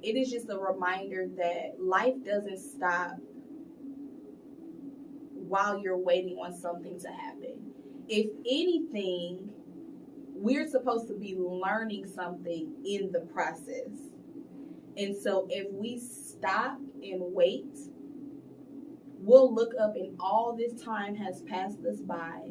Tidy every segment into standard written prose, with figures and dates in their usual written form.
it is just a reminder that life doesn't stop while you're waiting on something to happen. If anything, we're supposed to be learning something in the process. And so if we stop and wait, we'll look up and all this time has passed us by.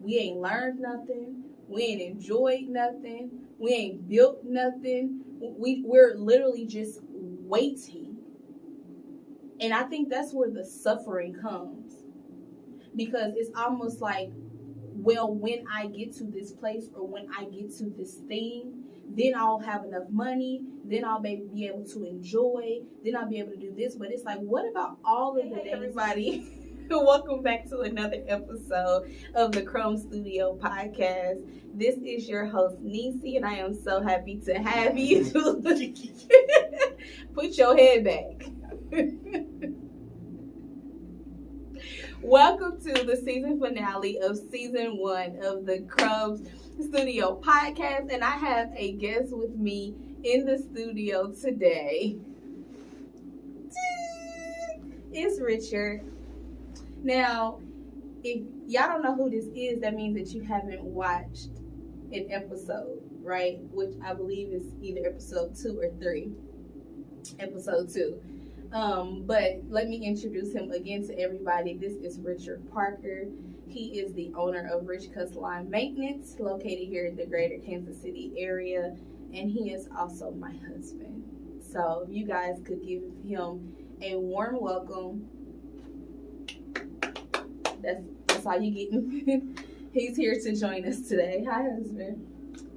We ain't learned nothing. We ain't enjoyed nothing. We ain't built nothing. We're literally just waiting. And I think that's where the suffering comes. Because it's almost like, well, when I get to this place or when I get to this thing, then I'll have enough money, then I'll be able to enjoy, then I'll be able to do this. But it's like, what about all of the days? Everybody, welcome back to another episode of the Crumb Studio podcast. This is your host, Nisi, and I am so happy to have you. Put your head back. Welcome to the season finale of season 1 of the Crumbs Studio podcast, and I have a guest with me in the studio today. It's Richard. Now, if y'all don't know who this is, that means that you haven't watched an episode, right? Which I believe is either episode 2 or 3. Episode 2. But let me introduce him again to everybody. This is Richard Parker. He is the owner of Rich Cuss Line Maintenance, located here in the greater Kansas City area. And he is also my husband. So if you guys could give him a warm welcome. That's all you getting. He's here to join us today. Hi, husband.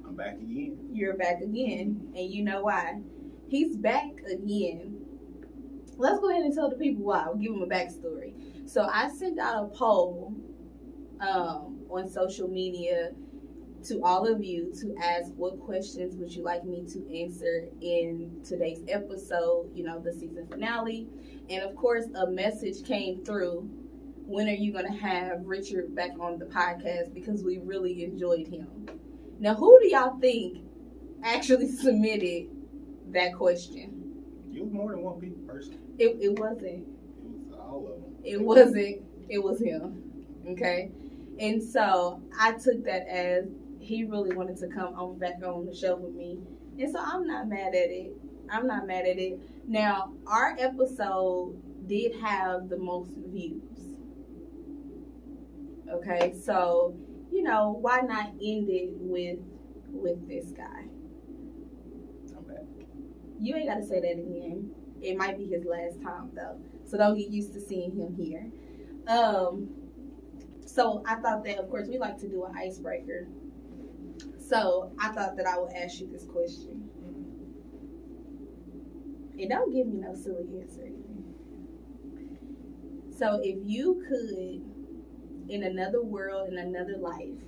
I'm back again. You're back again. And you know why? He's back again. Let's go ahead and tell the people why. We'll give them a backstory. So I sent out a poll on social media to all of you to ask what questions would you like me to answer in today's episode, the season finale. And of course, a message came through. When are you going to have Richard back on the podcast? Because we really enjoyed him. Now, who do y'all think actually submitted that question? It was more than one person. It wasn't. It was all of them. It wasn't. It was him. Okay? And so I took that as he really wanted to come on back on the show with me. And so I'm not mad at it. Now, our episode did have the most views. Okay? So, why not end it with this guy? I'm back. You ain't got to say that again. It might be his last time, though. So don't get used to seeing him here. So I thought that, of course, we like to do an icebreaker. So I thought that I would ask you this question. And don't give me no silly answer. So if you could, in another world, in another life,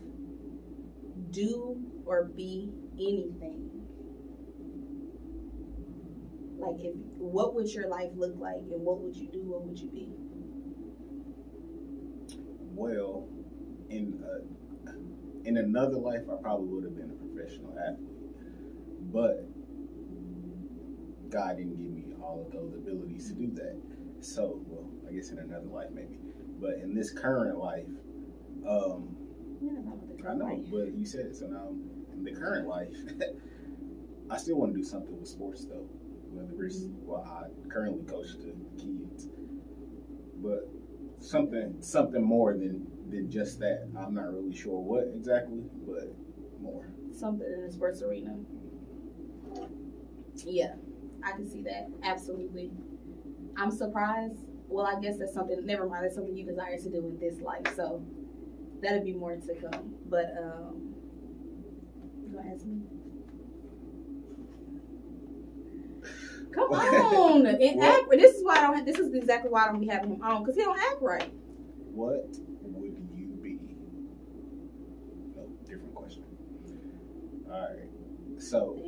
do or be anything, what would your life look like, and what would you do? What would you be? Well, in another life, I probably would have been a professional athlete, but God didn't give me all of those abilities to do that. So, well, I guess in another life maybe, but in this current life, I know, but you said it. So now, in the current life, I still want to do something with sports though. Well, I currently coach the kids, but something more than just that. I'm not really sure what exactly, but more. Something in the sports arena. Yeah, I can see that. Absolutely. I'm surprised. Well, I guess that's something, never mind, that's something you desire to do in this life, so that'll be more to come. But, you gonna ask me? Come on, this is exactly why I don't be having him on, because he don't act right. What would you be? No, different question. All right, so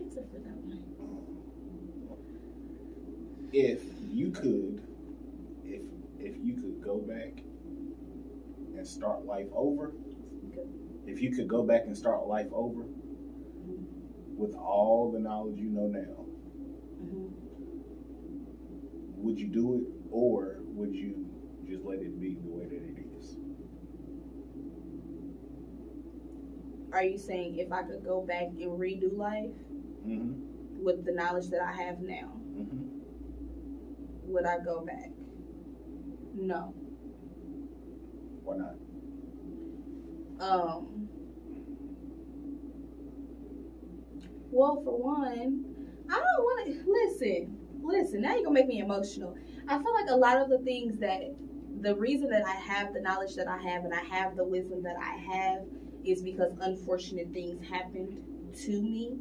if you could go back and start life over, with all the knowledge you know now, would you do it, or would you just let it be the way that it is? Are you saying if I could go back and redo life with the knowledge that I have now, would I go back? No. Why not? Well, for one, I don't want to listen. Now you're gonna make me emotional. I feel like a lot of the things that the reason that I have the knowledge that I have and I have the wisdom that I have is because unfortunate things happened to me,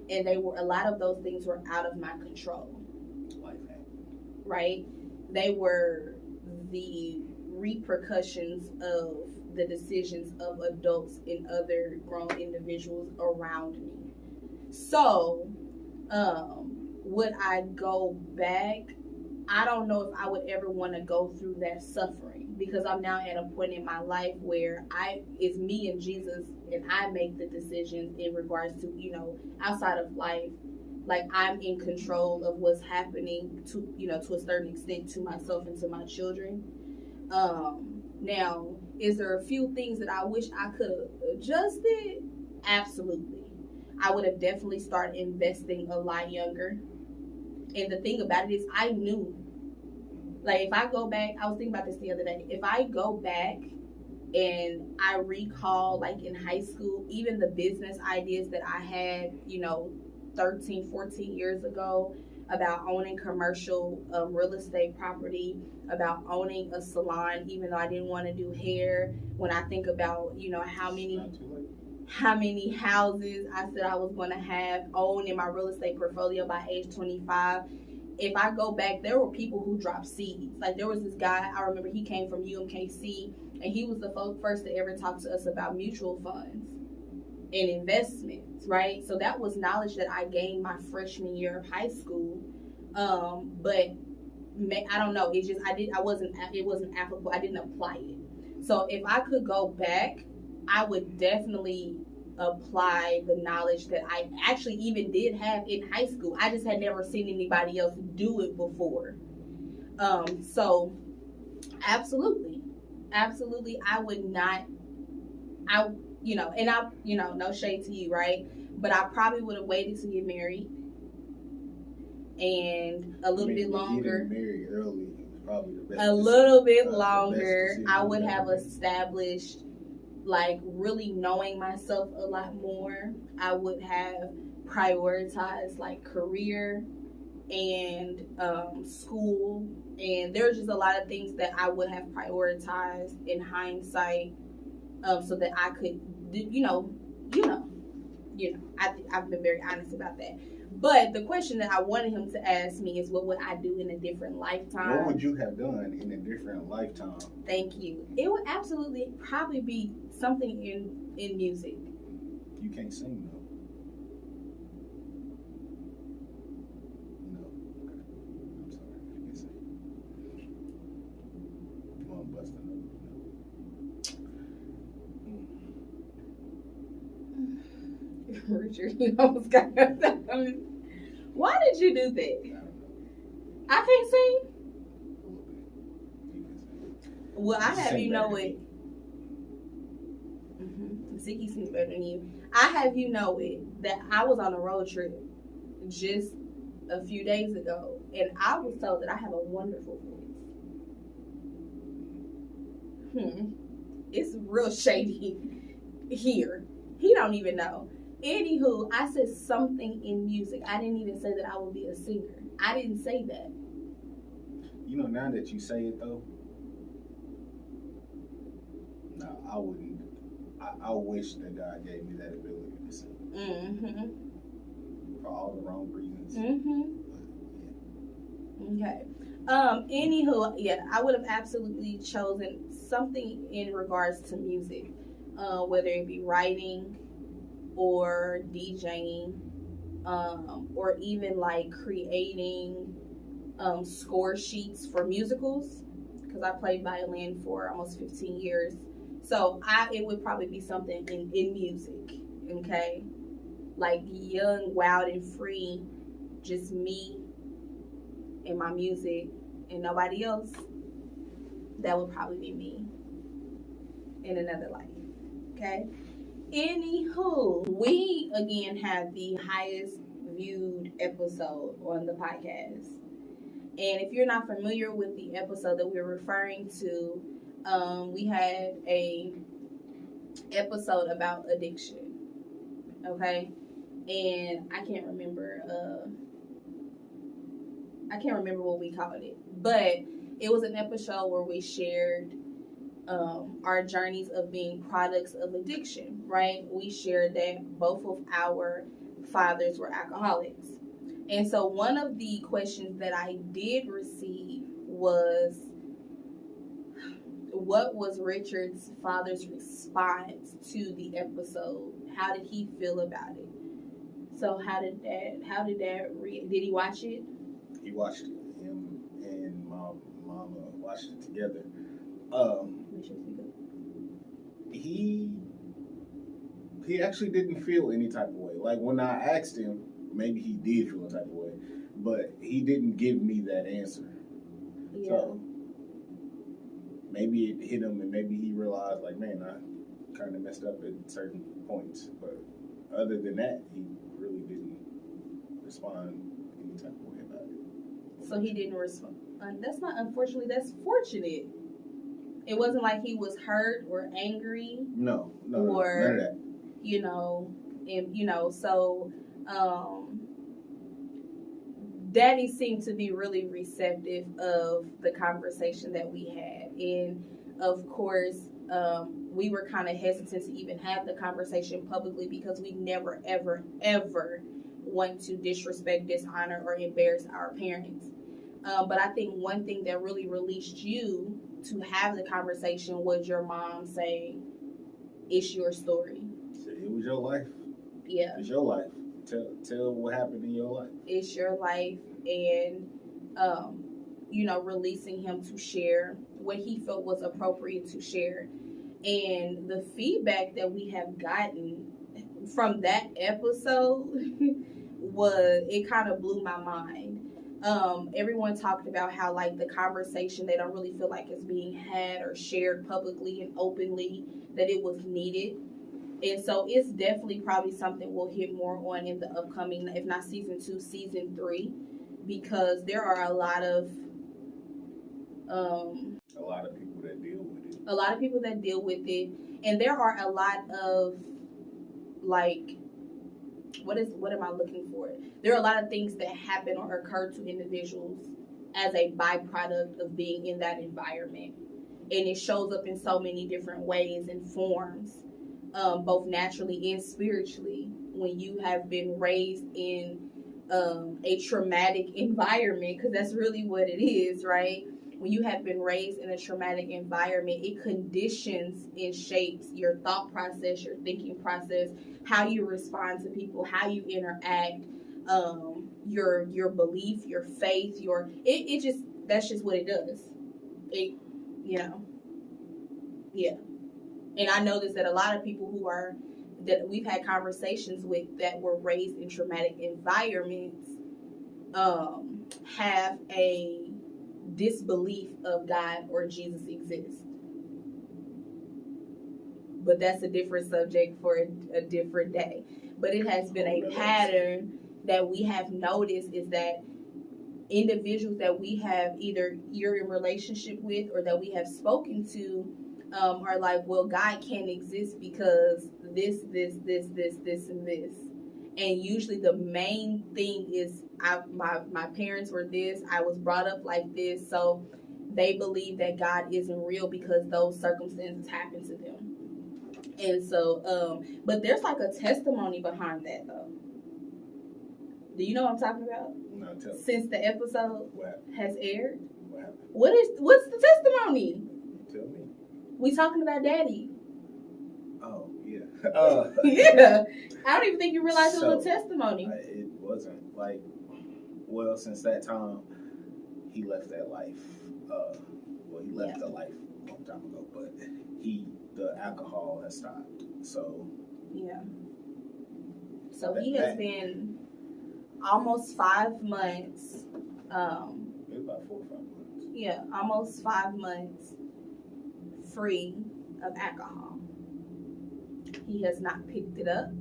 and a lot of those things were out of my control. Life happened. Right? They were the repercussions of the decisions of adults and other grown individuals around me. So, would I go back? I don't know if I would ever want to go through that suffering, because I'm now at a point in my life where it's me and Jesus, and I make the decisions in regards to, outside of life. Like, I'm in control of what's happening to a certain extent to myself and to my children. Now, is there a few things that I wish I could have adjusted? Absolutely. I would have definitely started investing a lot younger. And the thing about it is, I knew, like, if I go back, I was thinking about this the other day. If I go back and I recall, like, in high school, even the business ideas that I had, 13, 14 years ago, about owning commercial real estate property, about owning a salon, even though I didn't want to do hair. When I think about, how many houses I said I was going to own in my real estate portfolio by age 25. If I go back, there were people who dropped seeds. Like, there was this guy, I remember he came from UMKC, and he was the first to ever talk to us about mutual funds and investments, right? So that was knowledge that I gained my freshman year of high school. But I don't know. It wasn't applicable. I didn't apply it. So if I could go back, I would definitely apply the knowledge that I actually even did have in high school. I just had never seen anybody else do it before. So absolutely, I would not. No shade to you, right? But I probably would have waited to get married and a little bit longer. Getting married early is probably the best. A little bit longer. I would have established, like, really knowing myself a lot more. I would have prioritized, like, career and school, and there's just a lot of things that I would have prioritized in hindsight, so that I could, I've been very honest about that. But the question that I wanted him to ask me is, what would I do in a different lifetime? What would you have done in a different lifetime? Thank you. It would absolutely probably be something in music. You can't sing, though. No. Okay. I'm sorry. You can sing. You want to bust a note? Richard, you almost got that. Why did you do that? I don't know. I can't sing? A little bit. You can sing. Well, I have you know it. Ziggy sings better than you. I have you know it that I was on a road trip just a few days ago, and I was told that I have a wonderful voice. It's real shady here. He don't even know. Anywho, I said something in music. I didn't even say that I would be a singer. I didn't say that. Now that you say it, though, no, I wouldn't. I wish that God gave me that ability to sing. For all the wrong reasons. But, yeah. Okay. Anywho, yeah, I would have absolutely chosen something in regards to music, whether it be writing or DJing, or even like creating score sheets for musicals, because I played violin for almost 15 years. So it would probably be something in music, okay? Like young, wild, and free, just me and my music, and nobody else, that would probably be me in another life. Okay? Anywho, we again have the highest viewed episode on the podcast. And if you're not familiar with the episode that we're referring to, we had a episode about addiction. Okay? And I can't remember what we called it. But it was an episode where we shared our journeys of being products of addiction, right? We shared that both of our fathers were alcoholics. And so one of the questions that I did receive was, what was Richard's father's response to the episode? How did he feel about it? So how did dad read? Did he watch it? He watched it. Him and mama watched it together. He actually didn't feel any type of way. Like when I asked him, maybe he did feel a type of way, but he didn't give me that answer. Yeah. So maybe it hit him, and maybe he realized, like, man, I kind of messed up at certain points. But other than that, he really didn't respond any type of way about it. So he didn't respond. That's not unfortunately. That's fortunate. It wasn't like he was hurt or angry. No, or none of that. So Daddy seemed to be really receptive of the conversation that we had. And of course, we were kind of hesitant to even have the conversation publicly because we never, ever, ever want to disrespect, dishonor, or embarrass our parents. But I think one thing that really released you to have the conversation was your mom saying, it's your story. It was your life. Yeah. It's your life. Tell what happened in your life. It's your life. And, releasing him to share what he felt was appropriate to share. And the feedback that we have gotten from that episode it kind of blew my mind. Everyone talked about how, like, the conversation, they don't really feel like it's being had or shared publicly and openly, that it was needed. And so it's definitely probably something we'll hit more on in the upcoming, if not season 2, season 3, because there are a lot of people that deal with it. A lot of people that deal with it, and there are a lot of, like, what am I looking for? There are a lot of things that happen or occur to individuals as a byproduct of being in that environment. And it shows up in so many different ways and forms, both naturally and spiritually. When you have been raised in a traumatic environment, because that's really what it is, right? When you have been raised in a traumatic environment, it conditions and shapes your thought process, your thinking process, how you respond to people, how you interact, your belief, your faith, that's just what it does. Yeah. And I noticed that a lot of people that we've had conversations with that were raised in traumatic environments have a disbelief of God or Jesus exists. But that's a different subject for a different day. But it has been a pattern that we have noticed, is that individuals that we have either you're in relationship with or that we have spoken to are like, well, God can't exist because this, and this. And usually the main thing is my parents were this, I was brought up like this, so they believe that God isn't real because those circumstances happen to them. And so, but there's like a testimony behind that, though. Do you know what I'm talking about? No, tell me. Since the episode has aired? What happened? What's the testimony? Tell me. We talking about Daddy. Oh, yeah. Yeah. I don't even think you realized it was a testimony. It wasn't. Since that time, he left that life. He left the life a long time ago, but the alcohol has stopped. So. Yeah. So he has been almost 5 months. It was about 4 or 5 months. almost 5 months free of alcohol. He has not picked it up.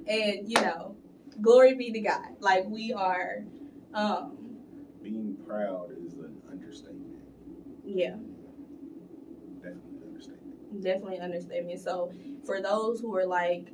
And glory be to God. Like, we are being proud is an understatement. Yeah. Definitely understatement. So for those who are like,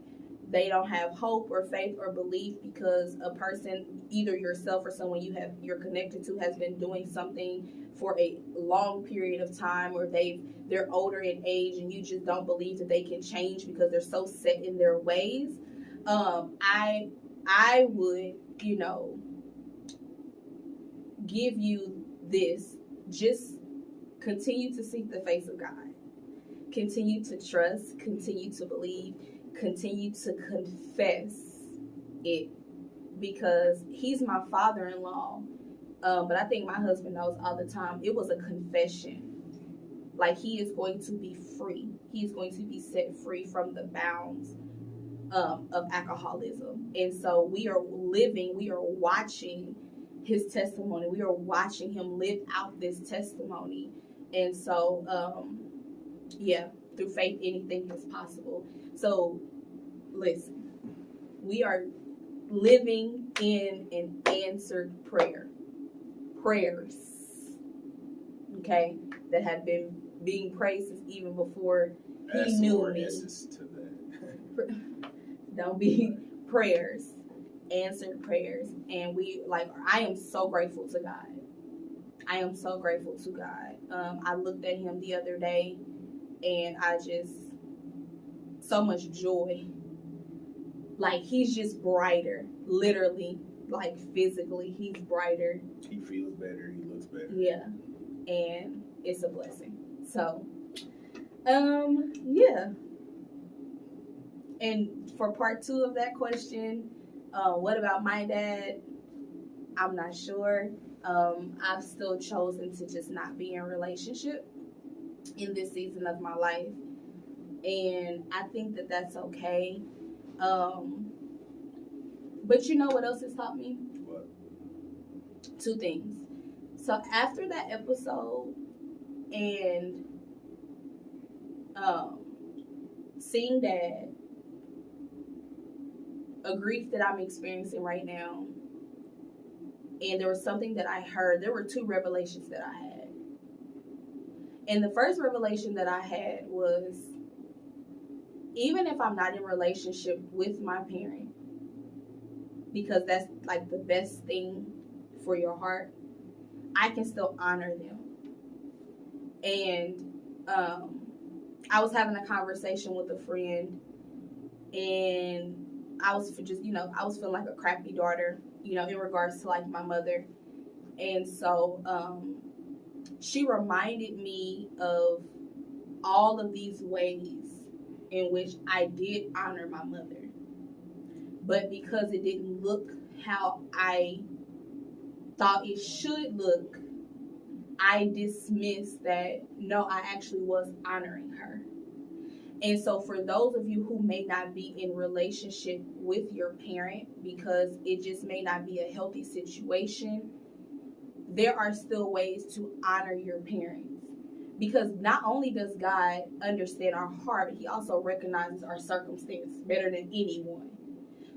they don't have hope or faith or belief because a person, either yourself or someone you're connected to, has been doing something for a long period of time, or they're older in age, and you just don't believe that they can change because they're so set in their ways. I would, give you this: just continue to seek the face of God. Continue to trust, continue to believe, continue to confess it, because he's my father-in-law. But I think my husband knows all the time, it was a confession. Like, he is going to be free. He is going to be set free from the bounds of alcoholism. And so we are watching his testimony. We are watching him live out this testimony. And so, through faith, anything is possible. So, listen, we are living in an answered prayers, okay, that have been being praised since even before he knew me. To that. Don't be prayers, answered prayers. And I am so grateful to God. I am so grateful to God. I looked at him the other day, and I just, so much joy. Like, he's just brighter, literally, like physically, he's brighter. He feels better, he looks better. Yeah, and it's a blessing. So, yeah. And for part 2 of that question, what about my dad? I'm not sure. I've still chosen to just not be in a relationship in this season of my life, and I think that that's okay. But you know what else has taught me? What? 2 things. So after that episode, and seeing Dad, a grief that I'm experiencing right now, and there was something that I heard. There were 2 revelations that I had. And the first revelation that I had was, even if I'm not in a relationship with my parent, because that's like the best thing for your heart, I can still honor them. And I was having a conversation with a friend, and I was I was feeling like a crappy daughter, in regards to like my mother. And so she reminded me of all of these ways in which I did honor my mother. But because it didn't look how I thought it should look, I dismissed that, no, I actually was honoring her. And so for those of you who may not be in relationship with your parent because it just may not be a healthy situation, there are still ways to honor your parents. Because not only does God understand our heart, he also recognizes our circumstance better than anyone.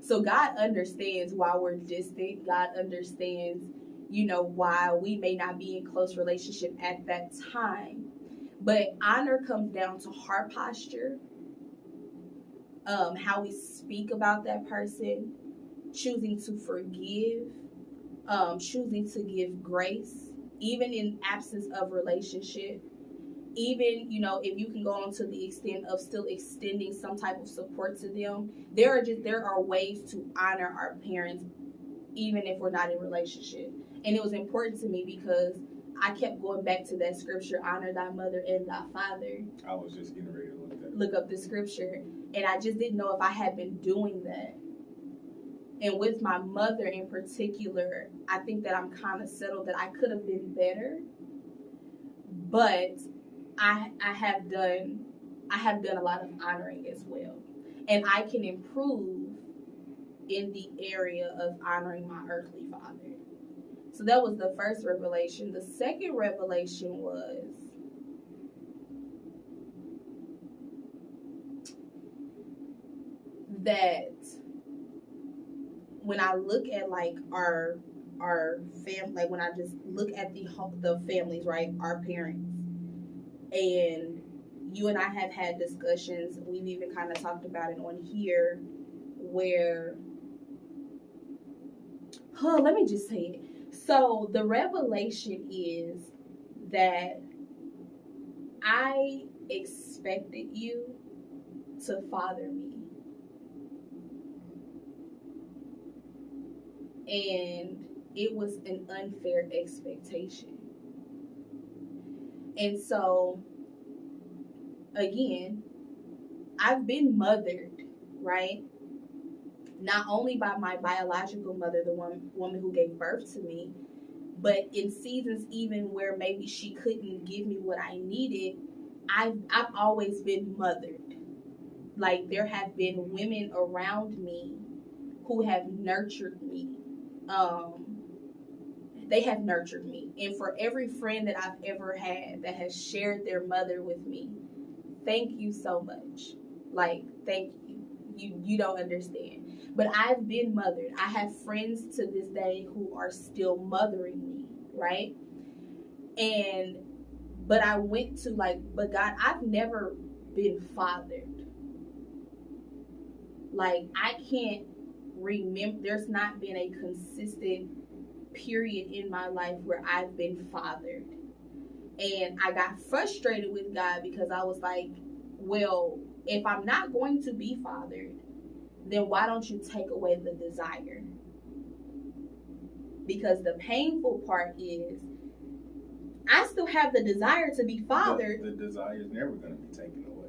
So God understands why we're distant. God understands, why we may not be in close relationship at that time. But honor comes down to heart posture, how we speak about that person, choosing to forgive, choosing to give grace, even in absence of relationship. Even, if you can go on to the extent of still extending some type of support to them, there are ways to honor our parents, even if we're not in relationship. And it was important to me because I kept going back to that scripture, honor thy mother and thy father. I was just getting ready to look up the scripture, and I just didn't know if I had been doing that. And with my mother in particular, I think that I'm kind of settled that I could have been better, but I have done a lot of honoring as well, and I can improve in the area of honoring my earthly father. So that was the first revelation. The second revelation was that when I look at like our family, like when I just look at the families, right, our parents, and you and I have had discussions. We've even kind of talked about it on here, where, let me just say it. So the revelation is that I expected you to father me. And it was an unfair expectation. And so, again, I've been mothered, right? Not only by my biological mother, the woman who gave birth to me, but in seasons even where maybe she couldn't give me what I needed, I've always been mothered. Like, there have been women around me who have nurtured me. They have nurtured me. And for every friend that I've ever had that has shared their mother with me, thank you so much. Like, thank you. You don't understand. But I've been mothered. I have friends to this day who are still mothering me, right? But I went to but God, I've never been fathered. Like, I can't remember, there's not been a consistent period in my life where I've been fathered. And I got frustrated with God because I was like, well, if I'm not going to be fathered, then why don't you take away the desire? Because the painful part is I still have the desire to be fathered. The desire is never going to be taken away.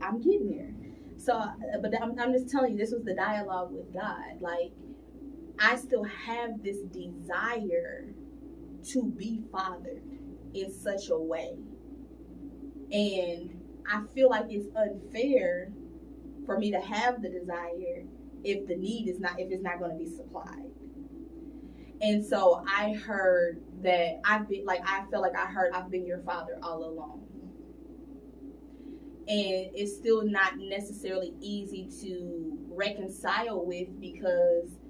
I'm getting there. So, but I'm just telling you, this was the dialogue with God. Like, I still have this desire to be fathered in such a way. And I feel like it's unfair for me to have the desire if it's not going to be supplied. And so I heard that I felt like I heard I've been your father all along. And it's still not necessarily easy to reconcile with because,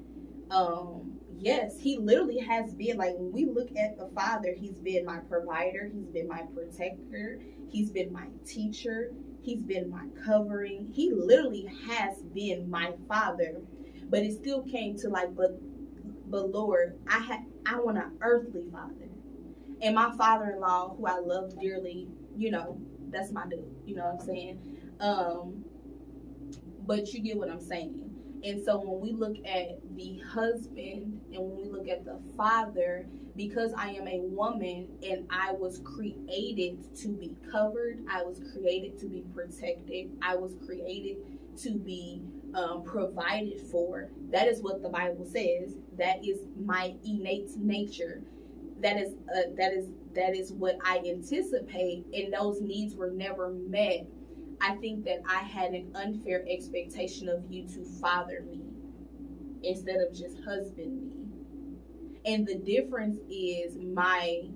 yes, he literally has been, like, when we look at the Father, he's been my provider, he's been my protector, he's been my teacher, he's been my covering. He literally has been my Father. But it still came to but Lord, I want an earthly father. And my father-in-law, who I love dearly, that's my dude. You know what I'm saying? But you get what I'm saying. And so when we look at the husband and when we look at the father, because I am a woman and I was created to be covered, I was created to be protected, I was created to be provided for. That is what the Bible says. That is my innate nature. That is what I anticipate, and those needs were never met. I think that I had an unfair expectation of you to father me instead of just husband me. And the difference is my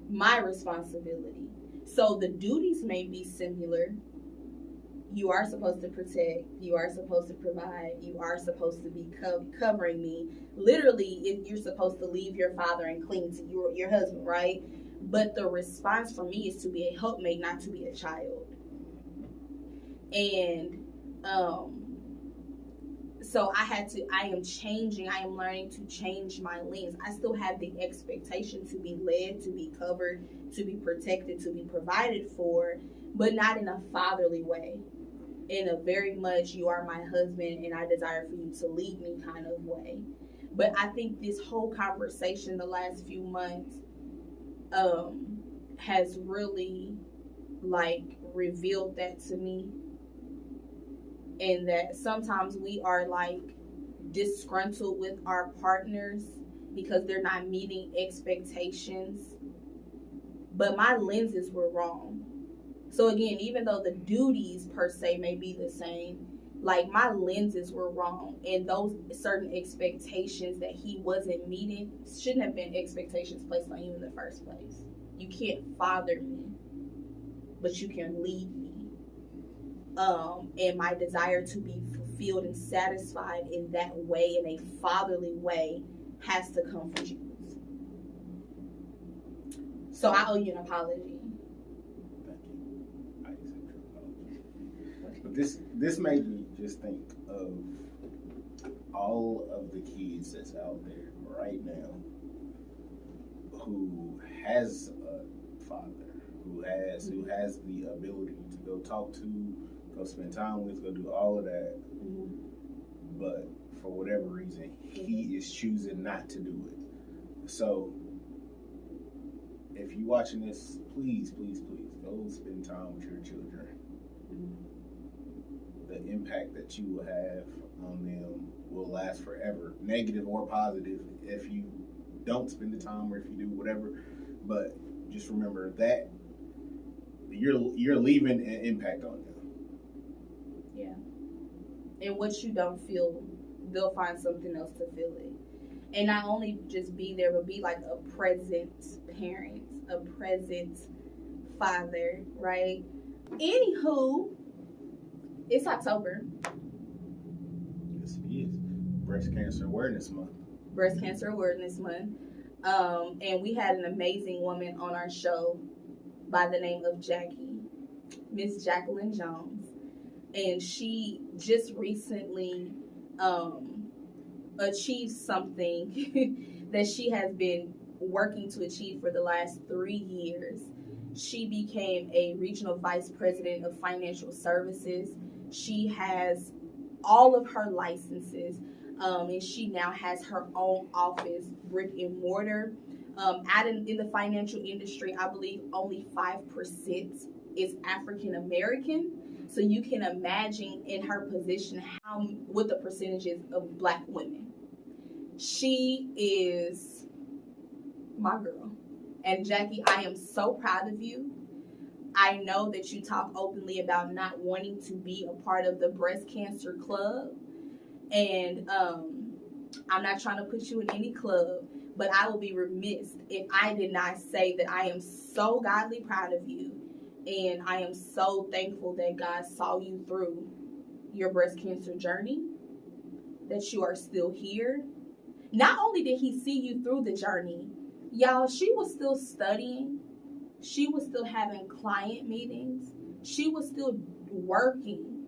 responsibility. So the duties may be similar. You are supposed to protect. You are supposed to provide. You are supposed to be covering me. Literally, if you're supposed to leave your father and cling to your husband, right? But the response for me is to be a helpmate, not to be a child. And so I am learning to change my lens. I still have the expectation to be led, to be covered, to be protected, to be provided for, but not in a fatherly way. In a very much, you are my husband and I desire for you to lead me kind of way. But I think this whole conversation the last few months has really revealed that to me. And that sometimes we are disgruntled with our partners because they're not meeting expectations. But my lenses were wrong. So again, even though the duties per se may be the same, Like, my lenses were wrong, and those certain expectations that he wasn't meeting shouldn't have been expectations placed on you in the first place. You can't father me, but you can lead me. And my desire to be fulfilled and satisfied in that way, in a fatherly way, has to come from Jesus. So I owe you an apology. Thank you. I accept your apology. But this made me just think of all of the kids that's out there right now who has a father, who has the ability to go talk to, go spend time with, go do all of that, but for whatever reason he is choosing not to do it. So if you're watching this, please go spend time with your children. The impact that you will have on them will last forever, negative or positive, if you don't spend the time or if you do whatever. But just remember that you're leaving an impact on them. Yeah. And what you don't feel, they'll find something else to feel it. And not only just be there, but be like a present parent, a present father, right? Anywho, it's October. Yes, it is. Breast Cancer Awareness Month. Breast Cancer Awareness Month. And we had an amazing woman on our show by the name of Jackie, Miss Jacqueline Jones. And she just recently achieved something that she has been working to achieve for the last 3 years. She became a regional vice president of financial services. She has all of her licenses, and she now has her own office, brick and mortar. In the financial industry, I believe only 5% is African American. So you can imagine in her position what the percentages of Black women. She is my girl. And Jackie, I am so proud of you. I know that you talk openly about not wanting to be a part of the breast cancer club. And I'm not trying to put you in any club, but I will be remiss if I did not say that I am so godly proud of you. And I am so thankful that God saw you through your breast cancer journey, that you are still here. Not only did he see you through the journey, y'all, she was still studying. She was still having client meetings. She was still working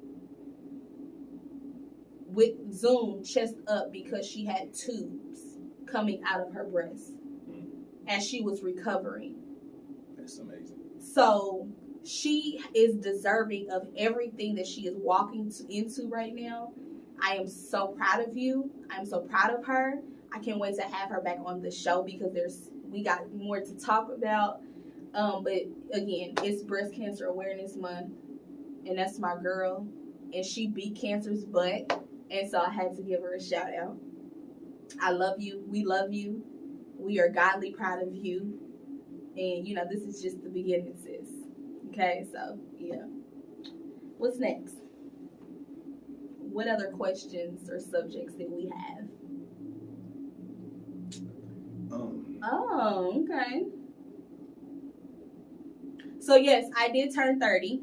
with Zoom chest up because she had tubes coming out of her breast as she was recovering. That's amazing. So she is deserving of everything that she is walking into right now. I am so proud of you. I'm so proud of her. I can't wait to have her back on the show because we got more to talk about. But again, it's Breast Cancer Awareness Month, and that's my girl. And she beat cancer's butt, and so I had to give her a shout out. I love you. We love you. We are godly proud of you. And, this is just the beginning, sis. Okay, so, yeah. What's next? What other questions or subjects that we have? Oh, okay. So, yes, I did turn 30.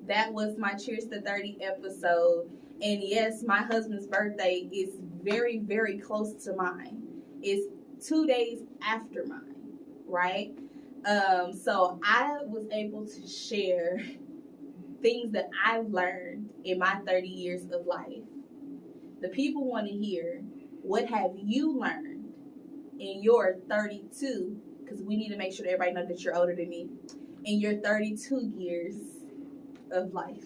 That was my Cheers to 30 episode. And, yes, my husband's birthday is very, very close to mine. It's 2 days after mine, right? So I was able to share things that I've learned in my 30 years of life. The people want to hear, what have you learned in your 32, because we need to make sure that everybody knows that you're older than me, in your 32 years of life.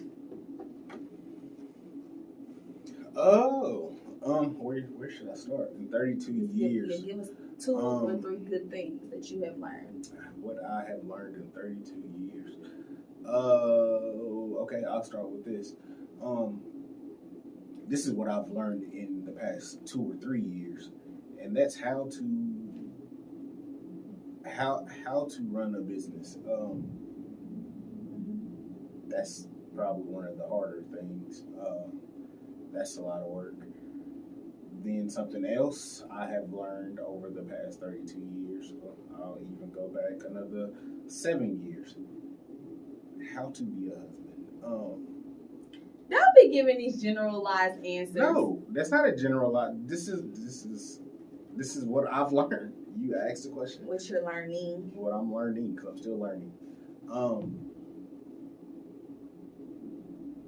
Oh, where should I start? In 32 years. Yeah, give us 2 or 3 good things that you have learned. What I have learned in 32 years. Okay, I'll start with this. This is what I've learned in the past 2 or 3 years, and that's how to run a business. That's probably one of the harder things. That's a lot of work. Then something else I have learned over the past 32 years, well, I'll even go back another 7 years, how to be a husband. Don't be giving these generalized answers. No, that's not a generalized. This is what I've learned. You asked the question. What you're learning. What I'm learning, because I'm still learning.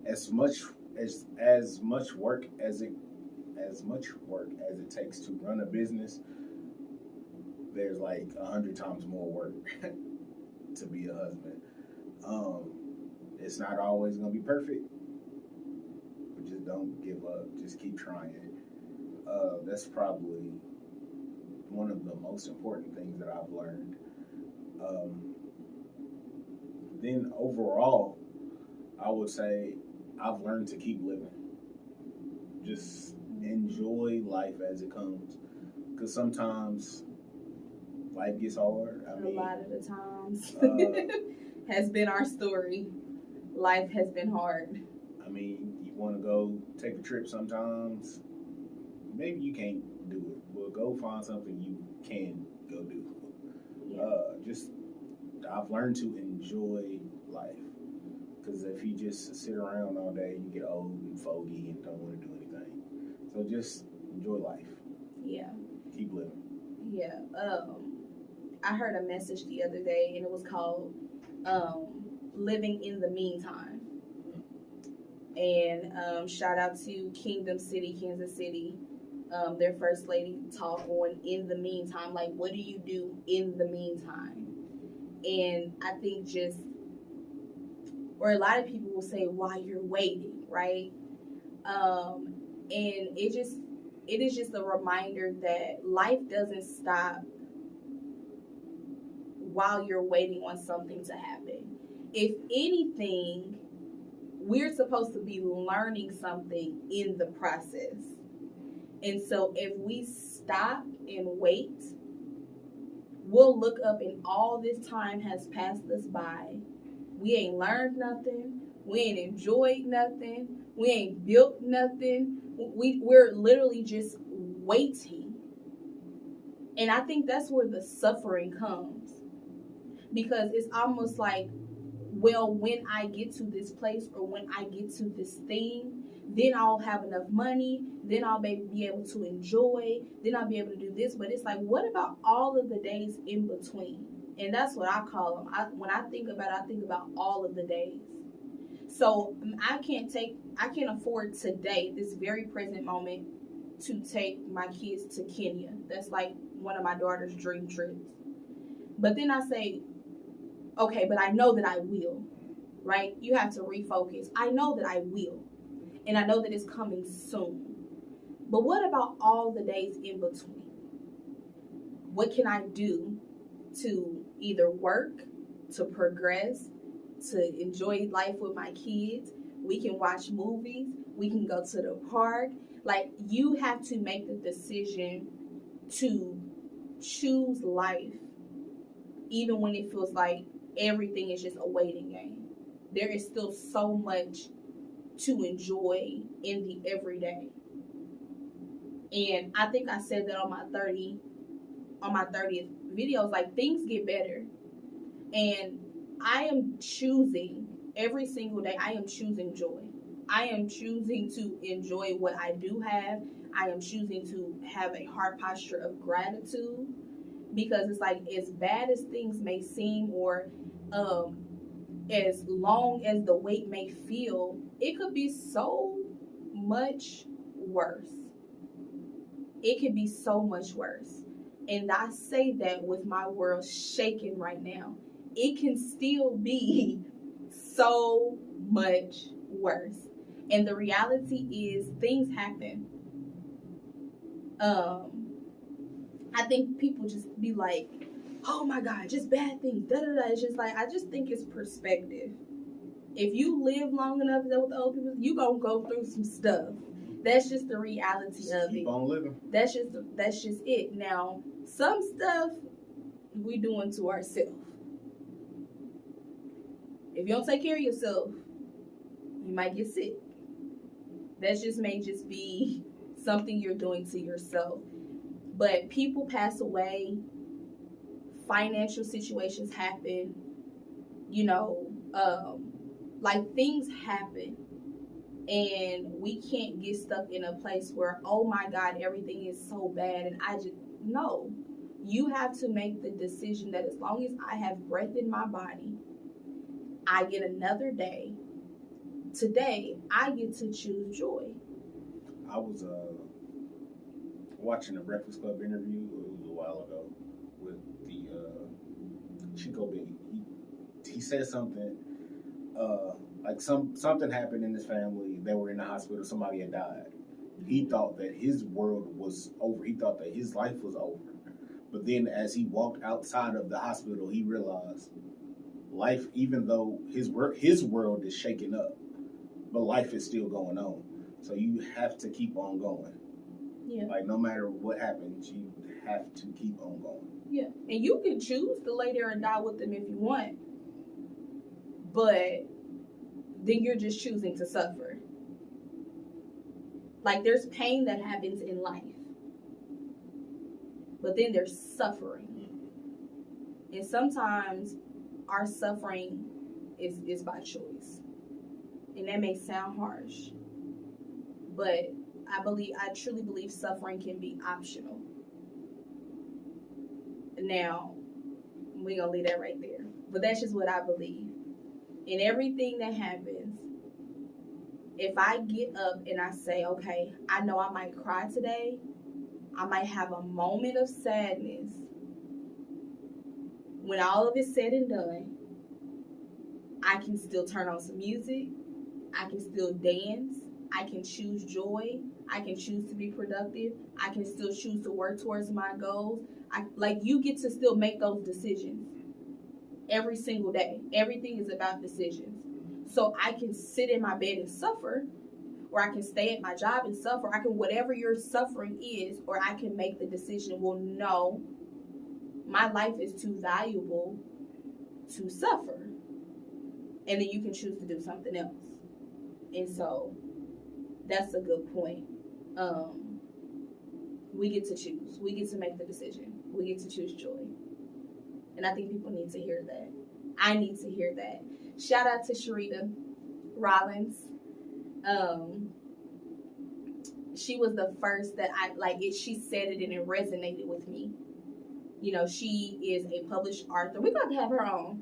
As much work as it takes to run a business, there's like 100 times more work to be a husband. It's not always gonna be perfect, but just don't give up. Just keep trying. That's probably one of the most important things that I've learned. Then overall, I would say I've learned to keep living. Just enjoy life as it comes, because sometimes life gets hard. A lot of the times has been our story. Life has been hard. I mean, you want to go take a trip sometimes. Maybe you can't do it. Well, go find something you can go do. Yeah. I've learned to enjoy life. Because if you just sit around all day, you get old and foggy and don't want to do anything. So just enjoy life. Yeah. Keep living. Yeah. I heard a message the other day, and it was called Living in the Meantime. And shout out to Kingdom City, Kansas City. Their first lady taught on in the meantime. Like, what do you do in the meantime? And I think or a lot of people will say, while you're waiting, right? And it is just a reminder that life doesn't stop while you're waiting on something to happen. If anything, we're supposed to be learning something in the process. And so if we stop and wait, we'll look up and all this time has passed us by. We ain't learned nothing. We ain't enjoyed nothing. We ain't built nothing. We're literally just waiting. And I think that's where the suffering comes. Because it's almost like, well, when I get to this place or when I get to this thing, then I'll have enough money, then I'll be able to enjoy, then I'll be able to do this. But it's like, what about all of the days in between? And that's what I call them. When I think about all of the days. So I can't afford today, this very present moment, to take my kids to Kenya. That's like one of my daughter's dream trips. But then I say, okay, but I know that I will, right? You have to refocus. I know that I will. And I know that it's coming soon. But what about all the days in between? What can I do to either work, to progress, to enjoy life with my kids? We can watch movies. We can go to the park. Like, you have to make the decision to choose life, even when it feels like everything is just a waiting game. There is still so much to enjoy in the everyday. And I think I said that on my 30th videos, like, things get better. And I am choosing every single day, I am choosing joy. I am choosing to enjoy what I do have. I am choosing to have a heart posture of gratitude, because it's like, as bad as things may seem, or as long as the wait may feel, it could be so much worse. It could be so much worse. And I say that with my world shaking right now. It can still be so much worse. And the reality is, things happen. I think people just be like, oh my God, just bad things. Da, da, da. It's just like, I just think it's perspective. If you live long enough with the old people, you gonna go through some stuff. That's just the reality of it. Keep on living. That's just it. Now, some stuff we doing to ourselves. If you don't take care of yourself, you might get sick. That may just be something you're doing to yourself. But people pass away, financial situations happen, like things happen. And we can't get stuck in a place where, oh my God, everything is so bad. And no. You have to make the decision that as long as I have breath in my body, I get another day. Today, I get to choose joy. I was watching a Breakfast Club interview a while ago with the Chico Biggie. He said something like something happened in his family. They were in the hospital. Somebody had died. He thought that his world was over. He thought that his life was over. But then as he walked outside of the hospital, he realized life, even though his world is shaken up, but life is still going on. So you have to keep on going. Yeah. Like no matter what happens, you have to keep on going. Yeah. And you can choose to lay there and die with them if you want. But then you're just choosing to suffer. Like there's pain that happens in life. But then there's suffering. And sometimes our suffering is by choice. And that may sound harsh. But I truly believe suffering can be optional. Now, we're going to leave that right there. But that's just what I believe. In everything that happens, if I get up and I say, okay, I know I might cry today, I might have a moment of sadness. When all of it's said and done, I can still turn on some music. I can still dance. I can choose joy. I can choose to be productive. I can still choose to work towards my goals. You get to still make those decisions every single day. Everything is about decisions. So I can sit in my bed and suffer, or I can stay at my job and suffer. I can, whatever your suffering is, or I can make the decision, well, no, my life is too valuable to suffer. And then you can choose to do something else. And so that's a good point. We get to choose. We get to make the decision. We get to choose joy. And I think people need to hear that. I need to hear that. Shout out to Sharita Rollins. She was the first that she said it and it resonated with me. She is a published author. We're going to have her on.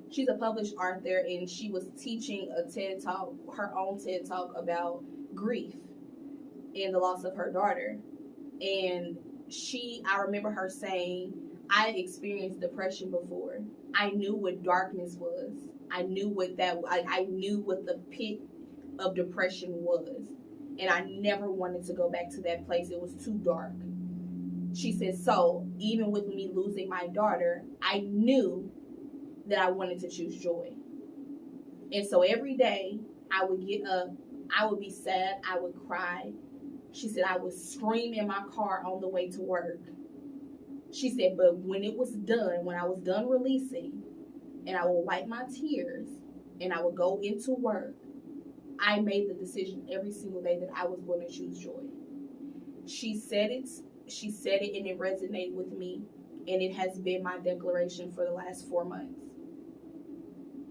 She's a published author, and she was teaching a TED Talk, her own TED Talk about grief and the loss of her daughter. And I remember her saying, I experienced depression before. I knew what darkness was. I knew I knew what the pit of depression was. And I never wanted to go back to that place. It was too dark. She said, so even with me losing my daughter, I knew that I wanted to choose joy. And so every day I would get up, I would be sad, I would cry. She said I would scream in my car on the way to work. She said, but when it was done, when I was done releasing, and I would wipe my tears, and I would go into work, I made the decision every single day that I was going to choose joy. She said it, and it resonated with me, and it has been my declaration for the last 4 months.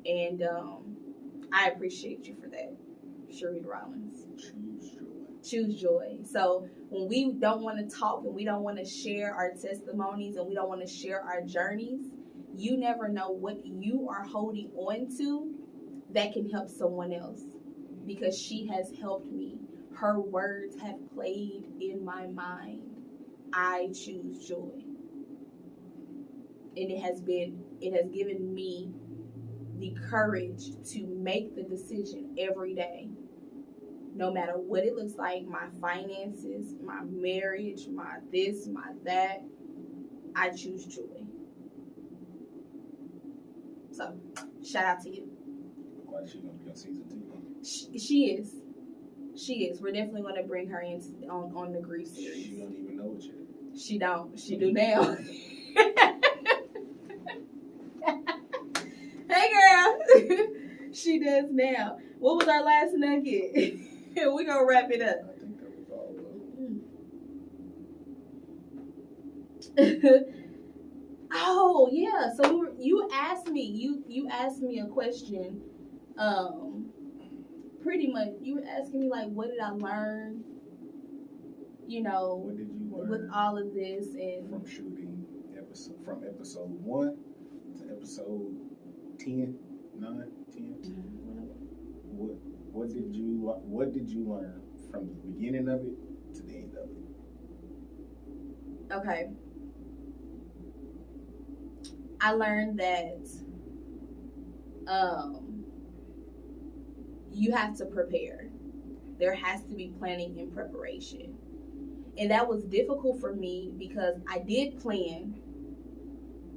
And I appreciate you for that, Sharita Rollins. Choose joy. Choose joy. So when we don't want to talk and we don't want to share our testimonies and we don't want to share our journeys, you never know what you are holding on to that can help someone else, because she has helped me. Her words have played in my mind. I choose joy. And it has given me the courage to make the decision every day, no matter what it looks like, my finances, my marriage, my this, my that, I choose joy. So, shout out to you. Like she's going to be on season 2. She is. She is. We're definitely going to bring her in on the grief series. She don't even know it yet. She don't. She do now. Hey, girl. She does now. What was our last nugget? We're going to wrap it up. I think that was all of it. Oh, yeah. So you asked me a question. Pretty much, you were asking me, like, what did I learn? You know, What did you learn with all of this and from shooting from episode 1 to episode 10, 9, 10? What did you learn from the beginning of it to the end of it? Okay. I learned that you have to prepare. There has to be planning and preparation. And that was difficult for me because I did plan,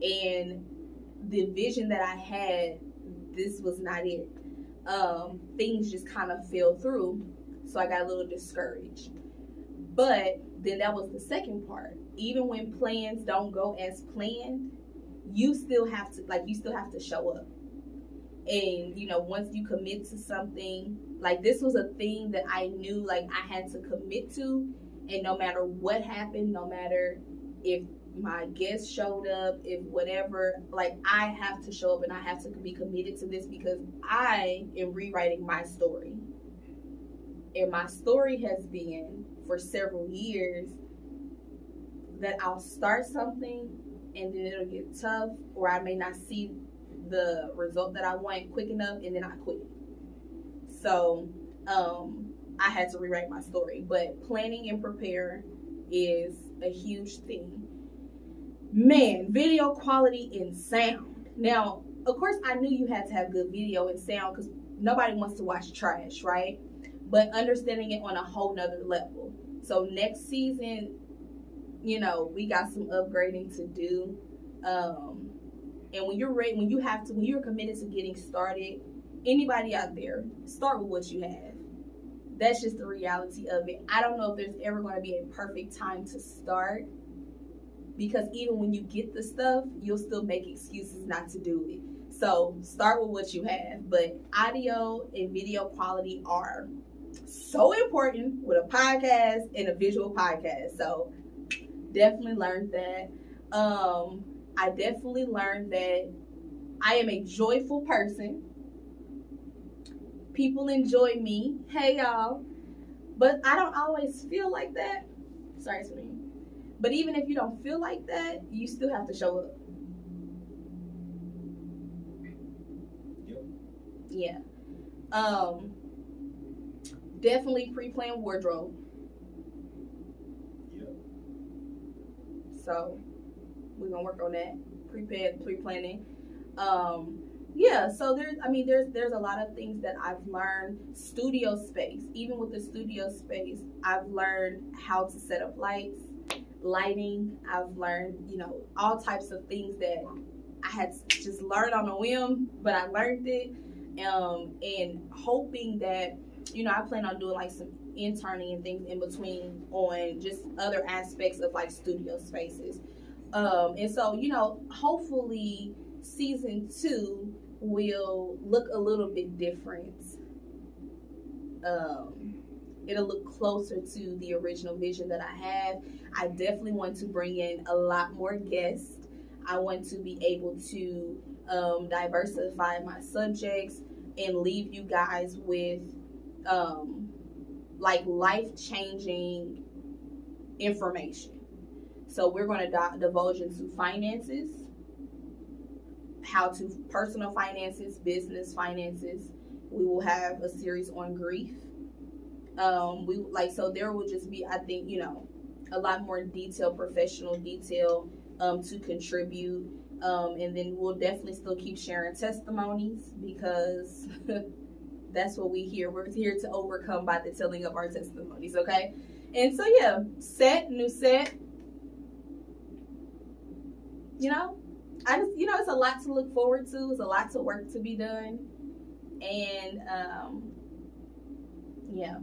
and the vision that I had, this was not it. Things just kind of fell through, so I got a little discouraged. But then that was the second part. Even when plans don't go as planned, you still have to show up. And once you commit to something, like this was a thing that I knew like I had to commit to, and no matter what happened, no matter if my guests showed up, if whatever, like I have to show up and I have to be committed to this because I am rewriting my story. And my story has been for several years that I'll start something and then it'll get tough, or I may not see the result that I want quick enough, and then I quit. So I had to rewrite my story. But planning and prepare is a huge thing. Man, video quality and sound. Now, of course, I knew you had to have good video and sound because nobody wants to watch trash, right? But understanding it on a whole nother level. So next season, we got some upgrading to do. And when you're ready, when you're committed to getting started, anybody out there, start with what you have. That's just the reality of it. I don't know if there's ever going to be a perfect time to start, because even when you get the stuff, you'll still make excuses not to do it. So start with what you have. But audio and video quality are so important with a podcast and a visual podcast. So definitely learned that. I definitely learned that I am a joyful person. People enjoy me. Hey, y'all. But I don't always feel like that. Sorry, sweetie. But even if you don't feel like that, you still have to show up. Yep. Yeah. Definitely pre-plan wardrobe. Yep. So we're gonna work on that. Pre-planning. Yeah, so there's a lot of things that I've learned. Studio space. Even with the studio space, I've learned how to set up lighting. I've learned, all types of things that I had to just learn on a whim, but I learned it. And hoping that, I plan on doing like some interning and things in between on just other aspects of like studio spaces. And so, hopefully season 2 will look a little bit different. It'll look closer to the original vision that I have. I definitely want to bring in a lot more guests. I want to be able to diversify my subjects and leave you guys with like life-changing information. So we're going to divulge into finances, personal finances, business finances. We will have a series on grief. So there will just be, I think, a lot more professional detail to contribute. And then we'll definitely still keep sharing testimonies because that's what we hear. We're here to overcome by the telling of our testimonies, okay? And so, yeah, new set. It's a lot to look forward to. It's a lot to work to be done. And,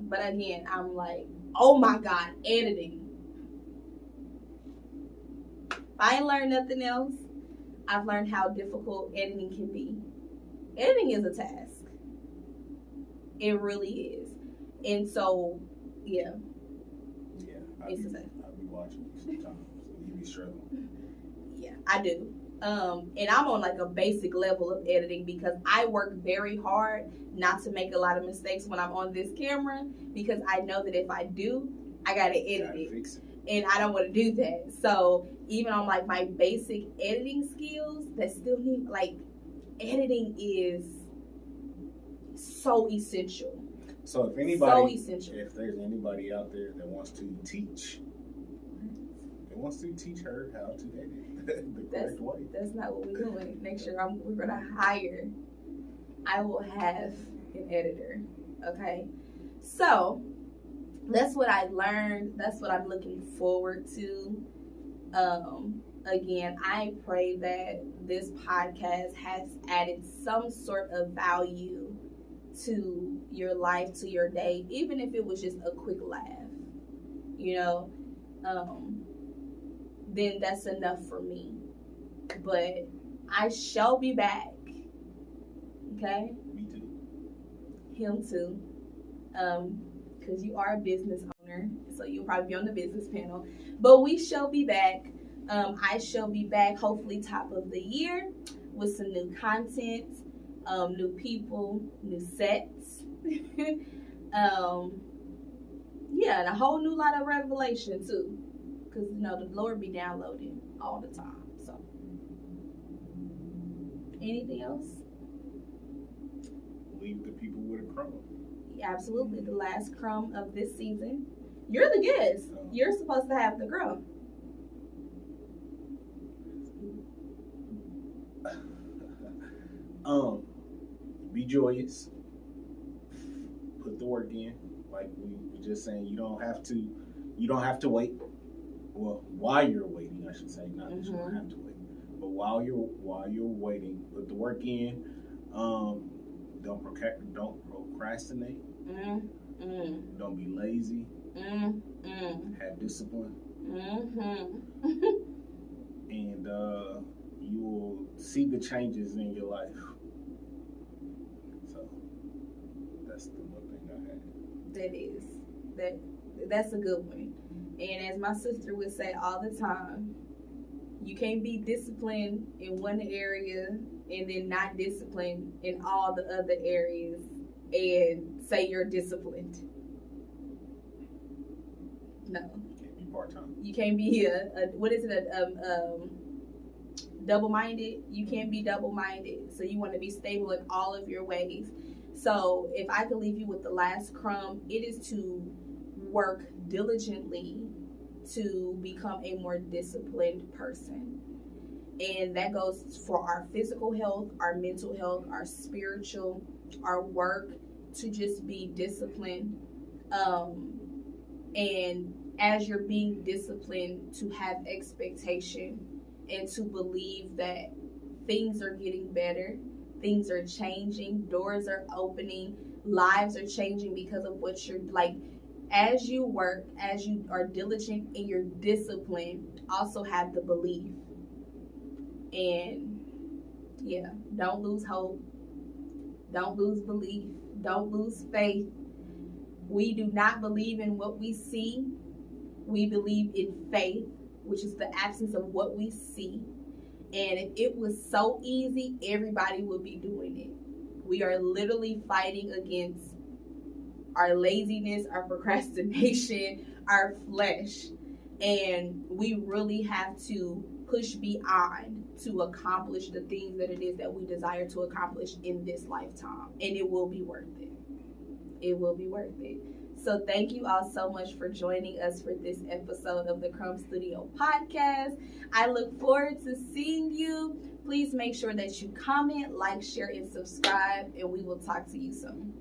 but again, I'm like, oh my God, editing. If I ain't learned nothing else, I've learned how difficult editing can be. Editing is a task. It really is. And so, yeah. Yeah, I'll be watching you sometimes. You be struggling. Yeah, I do. And I'm on like a basic level of editing because I work very hard not to make a lot of mistakes when I'm on this camera, because I know that if I do, I gotta edit it. Fix it. And I don't want to do that. So even on like my basic editing skills, that still need, like, editing is so essential. So if anybody, if there's anybody out there that wants to teach her how to edit the correct way. That's not what we're doing. Next year, we're gonna hire. I will have an editor. Okay, so that's what I learned. That's what I'm looking forward to. Again, I pray that this podcast has added some sort of value to your life, to your day, even if it was just a quick laugh, then that's enough for me. But I shall be back. Okay? Me too. Him too. Because you are a business owner, so you'll probably be on the business panel. But we shall be back. I shall be back, hopefully top of the year, with some new content, new people, new sets. Yeah, and a whole new lot of revelation too. Because, the Lord be downloading all the time. So, anything else? Leave the people with a crumb. Absolutely. The last crumb of this season. You're the guest. You're supposed to have the crumb. Be joyous. Put the work in. Like we were just saying, you don't have to wait. Well, while you're waiting, I should say, not that you don't have to wait, but while you're waiting, put the work in. Don't procrastinate. Don't be lazy. Have discipline. And you will see the changes in your life. So that's the one thing I had. That's a good one. And as my sister would say all the time, you can't be disciplined in one area and then not disciplined in all the other areas and say you're disciplined. No. You can't be part-time. You can't be double-minded. You can't be double-minded. So you want to be stable in all of your ways. So if I could leave you with the last crumb, it is to work diligently to become a more disciplined person. And that goes for our physical health, our mental health, our spiritual, our work, to just be disciplined. And as you're being disciplined, to have expectation and to believe that things are getting better, things are changing, doors are opening, lives are changing because of what you're like. As you work, as you are diligent in your discipline, also have the belief. And yeah, don't lose hope. Don't lose belief. Don't lose faith. We do not believe in what we see. We believe in faith, which is the absence of what we see. And if it was so easy, everybody would be doing it. We are literally fighting against our laziness, our procrastination, our flesh. And we really have to push beyond to accomplish the things that it is that we desire to accomplish in this lifetime. And it will be worth it. It will be worth it. So thank you all so much for joining us for this episode of the Crumb Studio podcast. I look forward to seeing you. Please make sure that you comment, like, share, and subscribe, and we will talk to you soon.